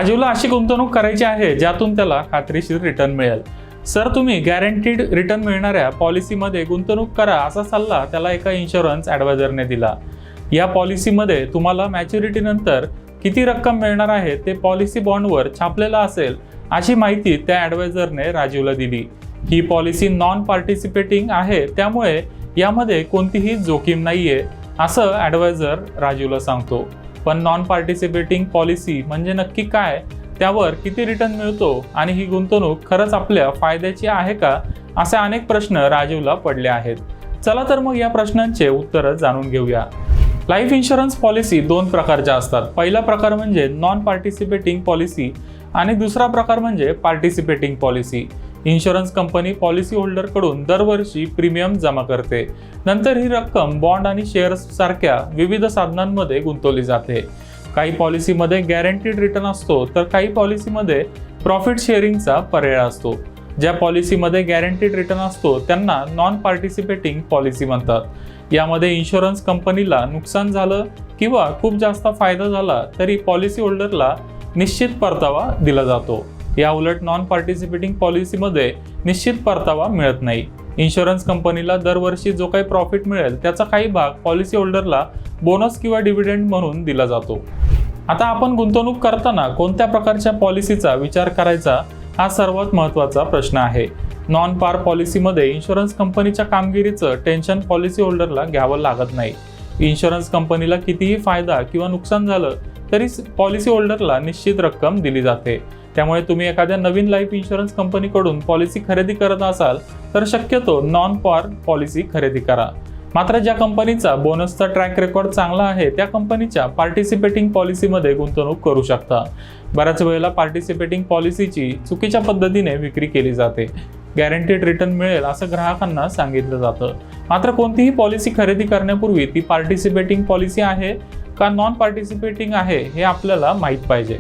राजीवला अशी गुंतवणूक करायची आहे ज्यातून त्याला खात्रीशीर रिटर्न मिळेल. सर, तुम्ही गॅरंटीड रिटर्न मिळणाऱ्या पॉलिसीमध्ये गुंतवणूक करा असा सल्ला त्याला एका इन्शुरन्स ॲडवायझरने दिला. या पॉलिसीमध्ये तुम्हाला मॅच्युरिटी नंतर किती रक्कम मिळणार आहे ते पॉलिसी बॉन्डवर छापलेलं असेल अशी माहिती त्या ॲडवायझरने राजीवला दिली. ही पॉलिसी नॉन पार्टिसिपेटिंग आहे, त्यामुळे यामध्ये कोणतीही जोखीम नाहीये असं ॲडवायझर राजीवला सांगतो. पण नॉन पार्टिसिपेटिंग पॉलिसी म्हणजे नक्की काय, त्यावर किती रिटर्न मिळतो आणि ही गुंतवणूक खरंच आपल्या फायद्याची आहे का, असे अनेक प्रश्न राजीवला पडले आहेत. चला तर मग या प्रश्नांचे उत्तर जाणून घेऊया. लाईफ इन्शुरन्स पॉलिसी दोन प्रकारच्या असतात. पहिला प्रकार म्हणजे नॉन पार्टिसिपेटिंग पॉलिसी आणि दुसरा प्रकार म्हणजे participating policy. Insurance company policy होल्डरकडून दरवर्षी प्रीमियम जमा करते. नंतर ही रक्कम बॉन्ड आणि शेअर्स सारख्या विविध साधनांमध्ये गुंतवली जाते. काही पॉलिसीमध्ये गॅरंटीड रिटर्न असतो, तर काही पॉलिसीमध्ये प्रॉफिट शेअरिंगचा पर्याय असतो. ज्या पॉलिसीमध्ये गॅरंटीड रिटर्न असतो त्यांना नॉन पार्टिसिपेटिंग पॉलिसी म्हणतात. यामध्ये इन्शुरन्स कंपनीला नुकसान झालं किंवा खूप जास्त फायदा झाला तरी पॉलिसी होल्डरला निश्चित परतावा दिला जातो. या उलट नॉन पार्टिसिपेटिंग पॉलिसीमध्ये निश्चित परतावा मिळत नाही. इन्शुरन्स कंपनीला दरवर्षी जो काही प्रॉफिट मिळेल त्याचा काही भाग पॉलिसी होल्डरला बोनस किंवा डिव्हिडंड म्हणून दिला जातो. आता आपण गुंतवणूक करताना कोणत्या प्रकारच्या पॉलिसीचा विचार करायचा हा सर्वात महत्त्वाचा प्रश्न आहे. नॉन पार पॉलिसीमध्ये इन्शुरन्स कंपनीच्या कामगिरीचं टेन्शन पॉलिसी होल्डरला घ्यावं लागत नाही. इन्शुरन्स कंपनीला कितीही फायदा किंवा नुकसान झालं तरी पॉलिसी होल्डरला निश्चित रक्कम दिली जाते. त्यामुळे तुम्ही एखाद्या नवीन लाईफ इन्शुरन्स कंपनीकडून पॉलिसी खरेदी करत असाल तर शक्यतो नॉन पार पॉलिसी खरेदी करा. मात्र ज्या कंपनीचा बोनसचा ट्रॅक रेकॉर्ड चांगला आहे त्या कंपनीच्या पार्टिसिपेटिंग पॉलिसीमध्ये गुंतवणूक करू शकता. बऱ्याच वेळेला पार्टिसिपेटिंग पॉलिसीची चुकीच्या पद्धतीने विक्री केली जाते. गॅरंटीड रिटर्न मिळेल असं ग्राहकांना सांगितलं जातं. मात्र कोणतीही पॉलिसी खरेदी करण्यापूर्वी ती पार्टिसिपेटिंग पॉलिसी आहे का नॉन पार्टिसिपेटिंग आहे हे आपल्याला माहीत पाहिजे.